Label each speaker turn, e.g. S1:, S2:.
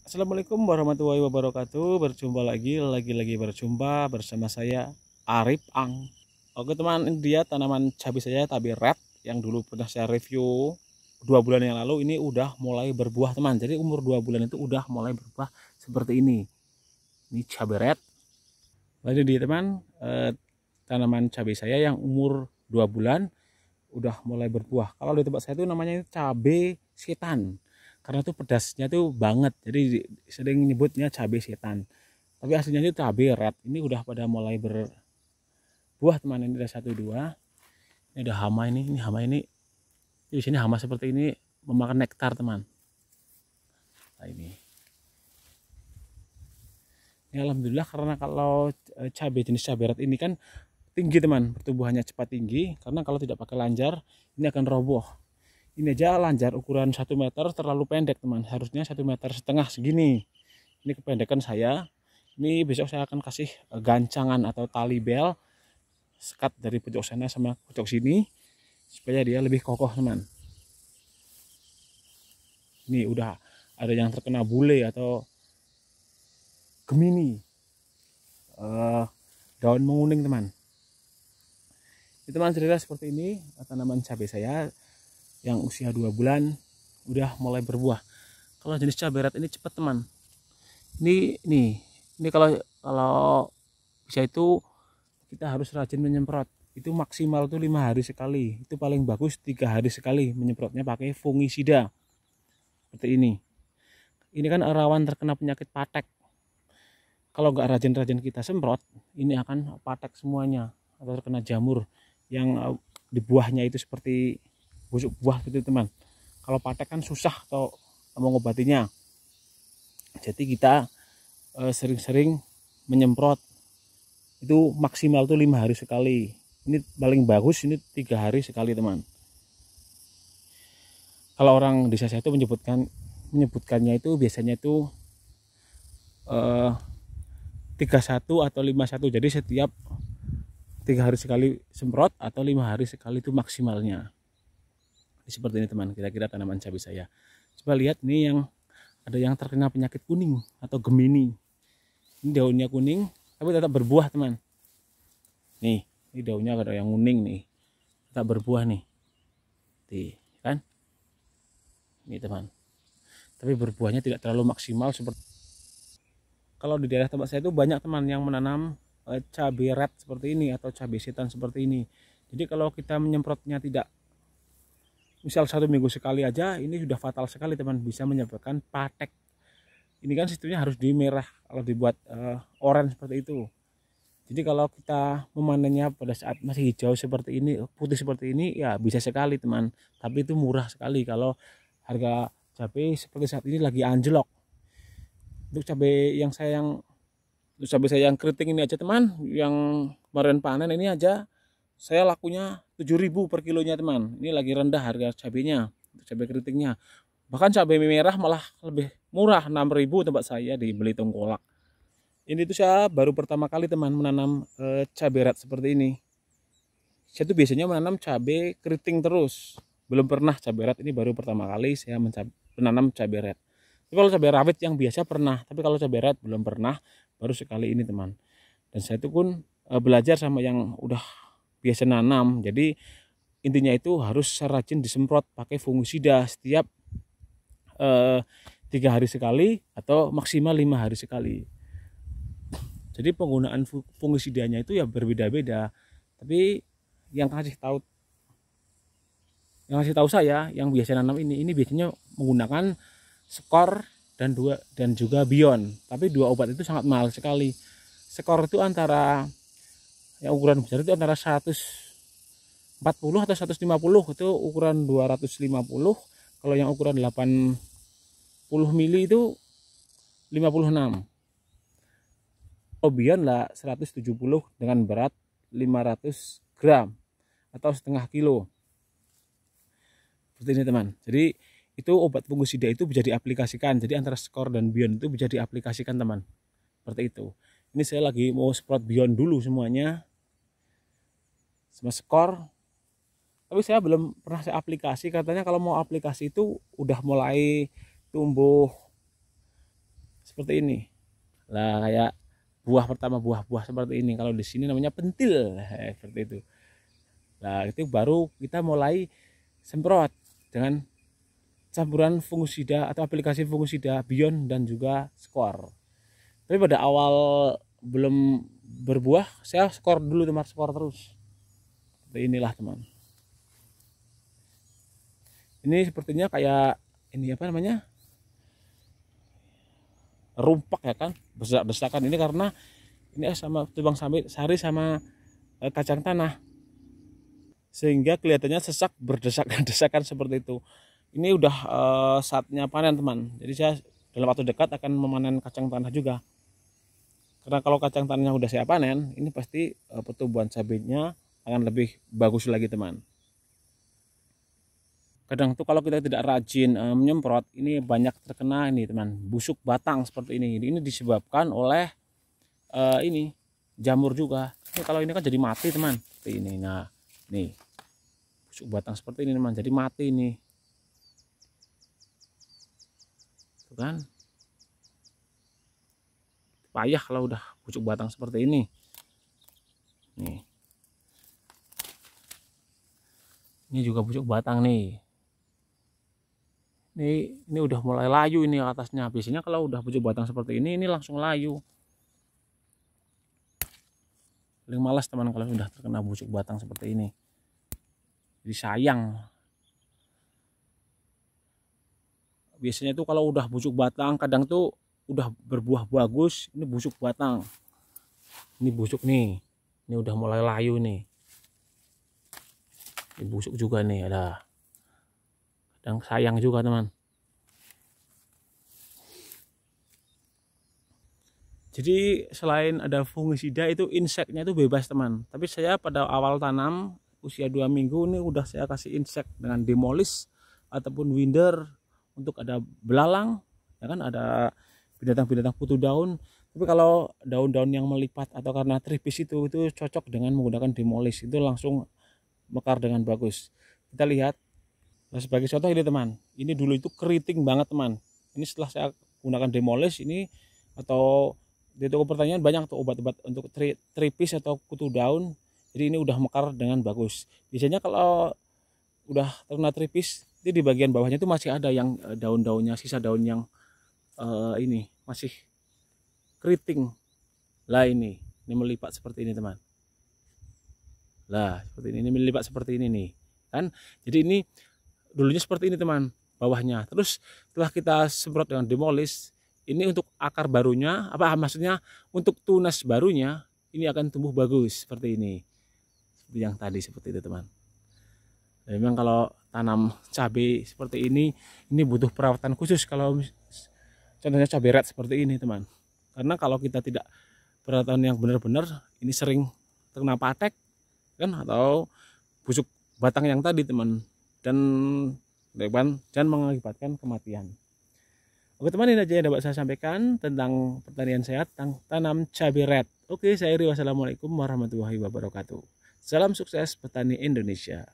S1: Assalamualaikum warahmatullahi wabarakatuh. Berjumpa lagi berjumpa bersama saya Arif Ang. Oke teman, ini dia tanaman cabai saya, cabai red yang dulu pernah saya review 2 bulan yang lalu. Ini udah mulai berbuah teman. Jadi umur 2 bulan itu udah mulai berbuah seperti ini. Ini cabai red. Lalu dia teman, tanaman cabai saya yang umur 2 bulan udah mulai berbuah. Kalau di tempat saya itu namanya cabai setan, karena itu pedasnya tuh banget, jadi sering nyebutnya cabai setan, tapi aslinya itu cabai red. Ini udah pada mulai berbuah teman. Ini ada 1 2, ini ada hama. Ini hama. Ini di sini hama seperti ini memakan nektar teman. Nah, ini alhamdulillah, karena kalau cabai jenis cabai red ini kan tinggi teman, pertumbuhannya cepat tinggi, karena kalau tidak pakai lanjar ini akan roboh. Ini aja lanjar ukuran 1 meter terlalu pendek teman, harusnya 1,5 meter segini. Ini kependekan saya. Ini besok saya akan kasih gancangan atau tali bel, sekat dari pojok sana sama pojok sini supaya dia lebih kokoh teman. Ini udah ada yang terkena bule atau gemini, daun menguning teman. Ini teman, cerita seperti ini tanaman cabai saya yang usia 2 bulan udah mulai berbuah. Kalau jenis cabai red ini cepat teman. Ini kalau bisa itu kita harus rajin menyemprot. Itu maksimal tuh 5 hari sekali. Itu paling bagus 3 hari sekali menyemprotnya pakai fungisida. Seperti ini. Ini kan rawan terkena penyakit patek. Kalau nggak rajin-rajin kita semprot, ini akan patek semuanya atau terkena jamur yang di buahnya itu seperti busuk buah gitu teman. Kalau patek kan susah atau mengobatinya. Jadi kita sering-sering menyemprot. Itu maksimal tuh 5 hari sekali. Ini paling bagus ini 3 hari sekali teman. Kalau orang desa saya itu menyebutkannya itu biasanya itu 31 atau 51. Jadi setiap 3 hari sekali semprot atau 5 hari sekali itu maksimalnya. Seperti ini teman, kira-kira tanaman cabai saya. Coba lihat nih, yang ada yang terkena penyakit kuning atau gemini. Ini daunnya kuning tapi tetap berbuah teman. Ini daunnya ada yang kuning nih, tetap berbuah nih. Kan? Ini teman. Tapi berbuahnya tidak terlalu maksimal seperti. Kalau di daerah tempat saya itu banyak teman yang menanam cabai red seperti ini atau cabai setan seperti ini. Jadi kalau kita menyemprotnya tidak, misal 1 minggu sekali aja, ini sudah fatal sekali teman, bisa menyebabkan patek. Ini kan sistemnya harus di merah, kalau dibuat orange seperti itu. Jadi kalau kita memanennya pada saat masih hijau seperti ini, putih seperti ini, ya bisa sekali teman. Tapi itu murah sekali kalau harga cabai seperti saat ini lagi anjlok. Untuk cabai yang keriting ini aja teman, yang kemarin panen ini aja saya lakunya 7.000 per kilonya teman. Ini lagi rendah harga cabainya, cabai keritingnya. Bahkan cabai merah malah lebih murah, 6.000 tempat saya di Belitung Kolak. Ini tuh saya baru pertama kali teman menanam cabai red seperti ini. Saya tuh biasanya menanam cabai keriting terus, belum pernah cabai red. Ini baru pertama kali saya menanam cabai red. Tapi kalau cabai rawit yang biasa pernah, tapi kalau cabai red belum pernah, baru sekali ini teman. Dan saya itu pun belajar sama yang udah biasa nanam. Jadi intinya itu harus rajin disemprot pakai fungisida setiap 3 hari sekali atau maksimal 5 hari sekali. Jadi penggunaan fungisidanya itu ya berbeda-beda. Tapi yang ngasih tahu saya yang biasa nanam ini biasanya menggunakan skor dan juga bion. Tapi 2 obat itu sangat mahal sekali. Skor itu antara, yang ukuran besar itu antara 140 atau 150, itu ukuran 250. Kalau yang ukuran 80 mili itu 56. Bion lah 170 dengan berat 500 gram atau setengah kilo. Seperti ini teman. Jadi itu obat fungisida itu bisa diaplikasikan. Jadi antara skor dan bion itu bisa diaplikasikan teman. Seperti itu. Ini saya lagi mau semprot bion dulu semuanya sama skor. Tapi saya belum pernah saya aplikasi. Katanya kalau mau aplikasi itu udah mulai tumbuh seperti ini. Lah kayak buah pertama, buah-buah seperti ini. Kalau di sini namanya pentil, seperti itu. Nah itu baru kita mulai semprot dengan campuran fungisida atau aplikasi fungisida Bion dan juga skor. Tapi pada awal belum berbuah saya skor dulu teman, skor terus. Seperti inilah teman. Ini sepertinya kayak ini apa namanya, rumpak ya kan, besak-besakan. Ini karena ini sama tubang sari sama kacang tanah, sehingga kelihatannya sesak berdesak-desakan seperti itu. Ini udah saatnya panen teman, jadi saya dalam waktu dekat akan memanen kacang tanah juga. Karena kalau kacang tanahnya udah saya panen, ini pasti pertumbuhan cabenya akan lebih bagus lagi teman. Kadang tuh kalau kita tidak rajin menyemprot, ini banyak terkena ini teman, busuk batang seperti ini. Ini disebabkan oleh ini jamur juga. Ini kalau ini kan jadi mati teman, seperti ini. Nah nih busuk batang seperti ini teman, jadi mati nih. Tuh kan, payah kalau udah busuk batang seperti ini. Nih, ini juga busuk batang nih. Ini udah mulai layu ini atasnya. Biasanya kalau udah busuk batang seperti ini langsung layu. Paling malas teman kalau sudah terkena busuk batang seperti ini. Jadi sayang. Biasanya tuh kalau udah busuk batang, kadang tuh udah berbuah bagus, ini busuk batang. Ini busuk nih. Ini udah mulai layu nih. Ini busuk juga nih ada. Dan sayang juga teman. Jadi selain ada fungisida itu inseknya itu bebas teman. Tapi saya pada awal tanam usia 2 minggu ini udah saya kasih insek dengan demolish ataupun winder untuk ada belalang, ya kan, ada binatang-binatang putu daun. Tapi kalau daun-daun yang melipat atau karena tripis itu cocok dengan menggunakan demolish, itu langsung mekar dengan bagus. Kita lihat. Nah, sebagai contoh ini teman, ini dulu itu keriting banget teman. Ini setelah saya gunakan demolish ini, atau di toko pertanian banyak tuh obat-obat untuk tripis atau kutu daun. Jadi ini udah mekar dengan bagus. Biasanya kalau udah terkena tripis, itu di bagian bawahnya itu masih ada yang daun-daunnya, sisa daun yang ini masih keriting. Lah ini melipat seperti ini teman. Lah seperti ini melipat seperti ini nih, kan? Jadi ini dulunya seperti ini teman, bawahnya. Terus setelah kita semprot dengan demolish, ini untuk akar barunya, maksudnya untuk tunas barunya, ini akan tumbuh bagus seperti ini. Seperti yang tadi seperti itu teman. Dan memang kalau tanam cabai seperti ini butuh perawatan khusus. Kalau contohnya cabai red seperti ini teman. Karena kalau kita tidak perawatan yang benar-benar, ini sering terkena patek kan, atau busuk batang yang tadi teman. Dan mengakibatkan kematian. Oke teman, ini aja yang dapat saya sampaikan tentang pertanian sehat, tanam cabai red. Oke, saya Iri, wassalamualaikum warahmatullahi wabarakatuh. Salam sukses petani Indonesia.